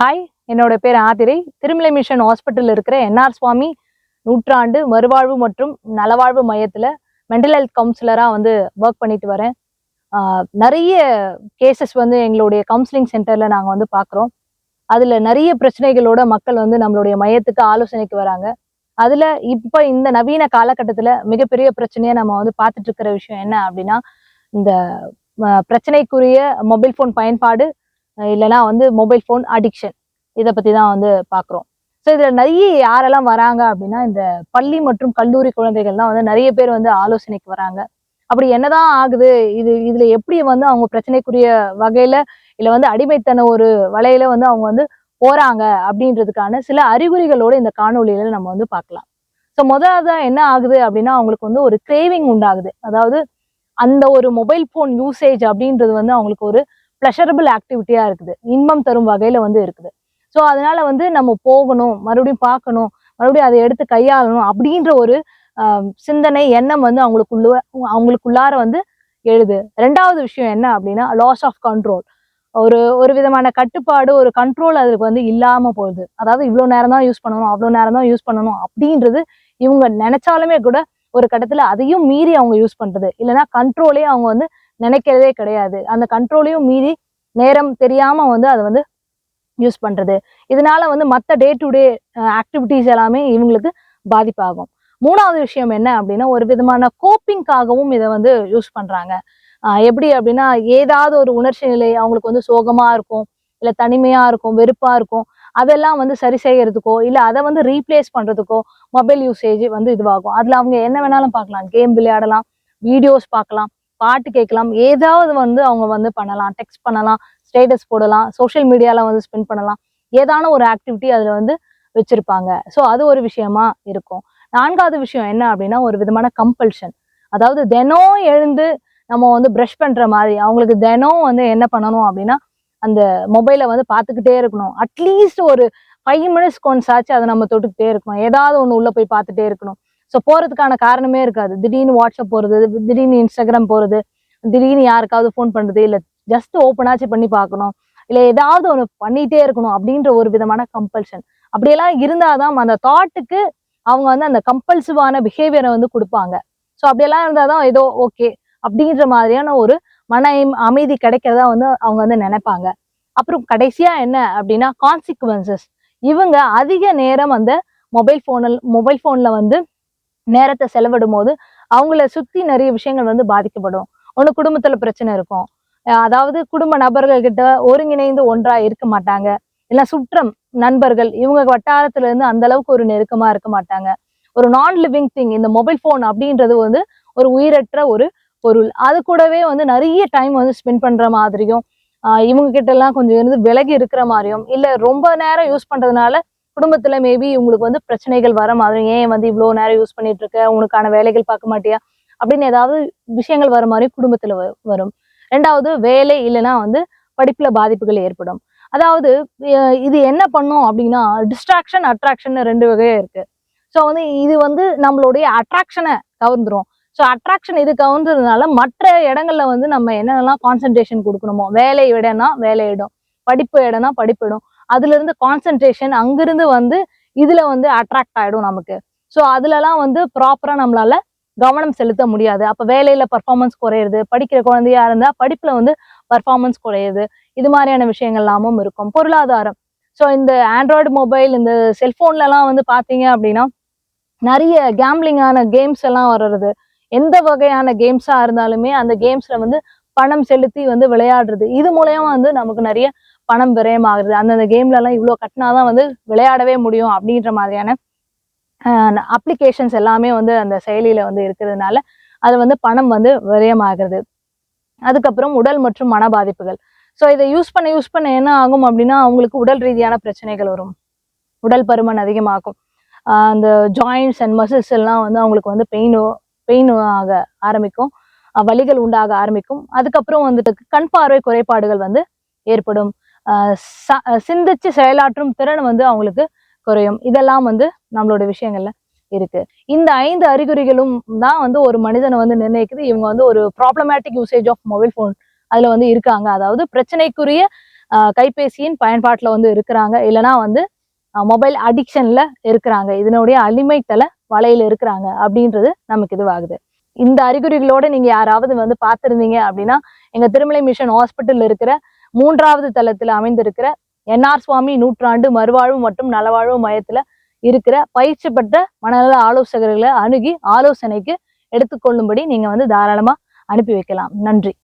Hi, என்னோட பேர் Aathirai. Thirumalai mission hospital இருக்கிற என்ஆர் சுவாமி நூற்றாண்டு மறுவாழ்வு மற்றும் நலவாழ்வு மையத்தில் மென்டல் ஹெல்த் கவுன்சிலராக ஒர்க் பண்ணிட்டு வரேன். நிறைய கேசஸ் எங்களுடைய கவுன்சிலிங் சென்டரில் நாங்கள் பார்க்குறோம். அதில் நிறைய பிரச்சனைகளோட மக்கள் நம்மளுடைய மையத்துக்கு ஆலோசனைக்கு வராங்க. அதில் இப்போ இந்த நவீன காலகட்டத்தில் மிகப்பெரிய பிரச்சனையை நம்ம பார்த்துட்டு இருக்கிற விஷயம் என்ன அப்படின்னா, இந்த பிரச்சனைக்குரிய மொபைல் ஃபோன் பயன்பாடு, இல்லைன்னா மொபைல் ஃபோன் அடிக்ஷன். இதை பற்றி தான் பார்க்குறோம். ஸோ இதில் நிறைய யாரெல்லாம் வராங்க அப்படின்னா, இந்த பள்ளி மற்றும் கல்லூரி குழந்தைகள் தான் நிறைய பேர் ஆலோசனைக்கு வராங்க. அப்படி என்னதான் ஆகுது, இதில் எப்படி அவங்க பிரச்சனைக்குரிய வகையில் இல்லை அடிமைத்தன ஒரு வலையில அவங்க போறாங்க அப்படின்றதுக்கான சில அறிகுறிகளோட இந்த காணொலியில நம்ம பார்க்கலாம். ஸோ முதல்ல என்ன ஆகுது அப்படின்னா, அவங்களுக்கு ஒரு கிரேவிங் உண்டாகுது. அதாவது அந்த ஒரு மொபைல் ஃபோன் யூசேஜ் அப்படின்றது அவங்களுக்கு ஒரு ப்ளஷரபிள் ஆக்டிவிட்டியா இருக்குது, இன்பம் தரும் வகையில இருக்குது. ஸோ அதனால நம்ம போகணும், மறுபடியும் பார்க்கணும், மறுபடியும் அதை எடுத்து கையாளணும் அப்படின்ற ஒரு சிந்தனை எண்ணம் அவங்களுக்குள்ளார எழுது. ரெண்டாவது விஷயம் என்ன அப்படின்னா, லாஸ் ஆஃப் கண்ட்ரோல். ஒரு விதமான கட்டுப்பாடு, ஒரு கண்ட்ரோல் அதுக்கு இல்லாம போகுது. அதாவது இவ்வளோ நேரம் தான் யூஸ் பண்ணணும், அவ்வளோ நேரம் தான் யூஸ் பண்ணணும் அப்படின்றது இவங்க நினைச்சாலுமே கூட ஒரு கட்டத்துல அதையும் மீறி அவங்க யூஸ் பண்றது, இல்லைன்னா கண்ட்ரோலே அவங்க நினைக்கிறதே கிடையாது. அந்த கண்ட்ரோலையும் மீறி நேரம் தெரியாம அதை யூஸ் பண்றது. இதனால மற்ற டே டு டே ஆக்டிவிட்டிஸ் எல்லாமே இவங்களுக்கு பாதிப்பாகும். மூணாவது விஷயம் என்ன அப்படின்னா, ஒரு விதமான கோப்பிங்காகவும் இதை யூஸ் பண்றாங்க. எப்படி அப்படின்னா, ஏதாவது ஒரு உணர்ச்சி நிலை அவங்களுக்கு சோகமா இருக்கும், இல்லை தனிமையா இருக்கும், வெறுப்பா இருக்கும், அதெல்லாம் சரி செய்யறதுக்கோ இல்லை அதை ரீப்ளேஸ் பண்றதுக்கோ மொபைல் யூசேஜ் இதுவாகும். அதுல அவங்க என்ன வேணாலும் பார்க்கலாம், கேம் விளையாடலாம், வீடியோஸ் பார்க்கலாம், பாட்டு கேட்கலாம், ஏதாவது அவங்க பண்ணலாம், டெக்ஸ்ட் பண்ணலாம், ஸ்டேட்டஸ் போடலாம், சோஷியல் மீடியால ஸ்பெண்ட் பண்ணலாம், ஏதான ஒரு ஆக்டிவிட்டி அதுல வச்சிருப்பாங்க. ஸோ அது ஒரு விஷயமா இருக்கும். நான்காவது விஷயம் என்ன அப்படின்னா, ஒரு விதமான கம்பல்ஷன். அதாவது தினம் எழுந்து நம்ம ப்ரஷ் பண்ற மாதிரி அவங்களுக்கு தினம் என்ன பண்ணணும் அப்படின்னா, அந்த மொபைலை பார்த்துக்கிட்டே இருக்கணும். அட்லீஸ்ட் ஒரு 5 minutes ஒன்ஸ் ஆச்சு அதை நம்ம தொட்டுக்கிட்டே இருக்கணும், ஏதாவது ஒன்று உள்ள போய் பார்த்துட்டே இருக்கணும். ஸோ போறதுக்கான காரணமே இருக்காது. திடீர்னு வாட்ஸ்அப் போறது, திடீர்னு இன்ஸ்டாகிராம் போறது, திடீர்னு யாருக்காவது ஃபோன் பண்றது, இல்லை ஜஸ்ட் ஓப்பனாச்சு பண்ணி பார்க்கணும், இல்லை ஏதாவது ஒன்று பண்ணிட்டே இருக்கணும் அப்படின்ற ஒரு விதமான கம்பல்ஷன். அப்படியெல்லாம் இருந்தாதான் அந்த தாட்டுக்கு அவங்க அந்த கம்பல்சிவான பிஹேவியரை கொடுப்பாங்க. ஸோ அப்படியெல்லாம் இருந்தாதான் ஏதோ ஓகே அப்படின்ற மாதிரியான ஒரு மன அமைதி கிடைக்கிறதா அவங்க நினைப்பாங்க. அப்புறம் கடைசியா என்ன அப்படின்னா, கான்சிக்வன்சஸ். இவங்க அதிக நேரம் அந்த மொபைல் போன்ல நேரத்தை செலவிடும் போது அவங்கள சுத்தி நிறைய விஷயங்கள் பாதிக்கப்படும். ஒண்ணு, குடும்பத்துல பிரச்சனை இருக்கும். அதாவது குடும்ப நபர்கள் கிட்ட ஒருங்கிணைந்து ஒன்றா இருக்க மாட்டாங்க, இல்ல சுற்றம் நண்பர்கள் இவங்க வட்டாரத்துல இருந்து அந்த அளவுக்கு ஒரு நெருக்கமா இருக்க மாட்டாங்க. ஒரு நான் லிவிங் திங் இந்த மொபைல் போன் அப்படின்றது ஒரு உயிரற்ற ஒரு பொருள். அது கூடவே நிறைய டைம் ஸ்பெண்ட் பண்ற மாதிரியும், இவங்க கிட்ட எல்லாம் கொஞ்சம் விலகி இருக்கிற மாதிரியும், இல்ல ரொம்ப நேரம் யூஸ் பண்றதுனால குடும்பத்துல மேபி உங்களுக்கு பிரச்சனைகள் வர மாதிரியும், ஏன் இவ்வளவு நேரம் யூஸ் பண்ணிட்டு இருக்க, உனக்கான வேலைகள் பார்க்க மாட்டியா அப்படின்னு ஏதாவது விஷயங்கள் வர மாதிரி குடும்பத்துல வரும். ரெண்டாவது, வேலை இல்லைன்னா படிப்புல பாதிப்புகள் ஏற்படும். அதாவது இது என்ன பண்ணும் அப்படின்னா, டிஸ்ட்ராக்ஷன், அட்ராக்ஷன் ரெண்டு வகையா இருக்கு. ஸோ இது நம்மளுடைய அட்ராக்ஷனை கவர்ந்துரும். ஸோ அட்ராக்ஷன் இது கவர்ந்ததுனால மற்ற இடங்கள்ல நம்ம என்னென்னலாம் கான்சென்ட்ரேஷன் கொடுக்கணுமோ, வேலை இடம்னா வேலை இடம், படிப்பு இடம்னா படிப்பு இடம், அதுல இருந்து கான்சென்ட்ரேஷன் அங்கிருந்து இதுல அட்ராக்ட் ஆயிடும் நமக்கு. ஸோ அதுலலாம் ப்ராப்பரா நம்மளால கவனம் செலுத்த முடியாது. அப்ப வேலையில பர்ஃபார்மன்ஸ் குறையுது, படிக்கிற குழந்தையா இருந்தா படிப்புல பர்ஃபார்மன்ஸ் குறையுது. இது மாதிரியான விஷயங்கள் எல்லாமும் இருக்கும். பொருளாதாரம். ஸோ இந்த ஆண்ட்ராய்டு மொபைல், இந்த செல்போன்ல எல்லாம் பாத்தீங்க அப்படின்னா நிறைய கேம்பிளிங்கான கேம்ஸ் எல்லாம் வர்றது. எந்த வகையான கேம்ஸா இருந்தாலுமே அந்த கேம்ஸ்ல பணம் செலுத்தி விளையாடுறது. இது மூலயமா நமக்கு நிறைய பணம் விரயமாகுது. அந்தந்த கேம்ல எல்லாம் இவ்வளவு கட்டினாதான் விளையாடவே முடியும் அப்படின்ற மாதிரியான அப்ளிகேஷன்ஸ் எல்லாமே அந்த செயலியில இருக்கிறதுனால அது பணம் விரயமாகிறது. அதுக்கப்புறம் உடல் மற்றும் மன பாதிப்புகள். ஸோ இதை யூஸ் பண்ண என்ன ஆகும் அப்படின்னா, அவங்களுக்கு உடல் ரீதியான பிரச்சனைகள் வரும். உடல் பருமன் அதிகமாகும். அந்த ஜாயிண்ட்ஸ் அண்ட் மசில்ஸ் எல்லாம் அவங்களுக்கு பெயின் ஆக ஆரம்பிக்கும், வலிகள் உண்டாக ஆரம்பிக்கும். அதுக்கப்புறம் கண் பார்வை குறைபாடுகள் ஏற்படும். சிந்திச்சு செயலாற்றும் திறன் அவங்களுக்கு குறையும். இதெல்லாம் நம்மளோட விஷயங்கள்ல இருக்கு. இந்த 5 அறிகுறிகளும் தான் ஒரு மனிதனை நிர்ணயிக்குது. இவங்க ஒரு problematic usage of mobile phone அதுல இருக்காங்க. அதாவது பிரச்சனைக்குரிய கைபேசியின் பயன்பாட்டுல வந்து இருக்கிறாங்க, இல்லைன்னா வந்து மொபைல் அடிக்ஷன்ல இருக்கிறாங்க, இதனுடைய அடிமைத்தல வலையில இருக்கிறாங்க அப்படின்றது நமக்கு இதுவாகுது. இந்த அறிகுறிகளோட நீங்க யாராவது வந்து பார்த்திருந்தீங்க அப்படின்னா, எங்க திருமலை மிஷன் ஹாஸ்பிட்டல் இருக்கிற 3வது தளத்துல அமைந்திருக்கிற என்ஆர் சுவாமி நூற்றாண்டு மறுவாழ்வு மற்றும் நலவாழ்வு மையத்துல இருக்கிற பயிற்சி பெற்ற மனநல ஆலோசகர்களை அணுகி ஆலோசனைக்கு எடுத்துக்கொள்ளும்படி நீங்க வந்து தாராளமா அனுப்பி வைக்கலாம். நன்றி.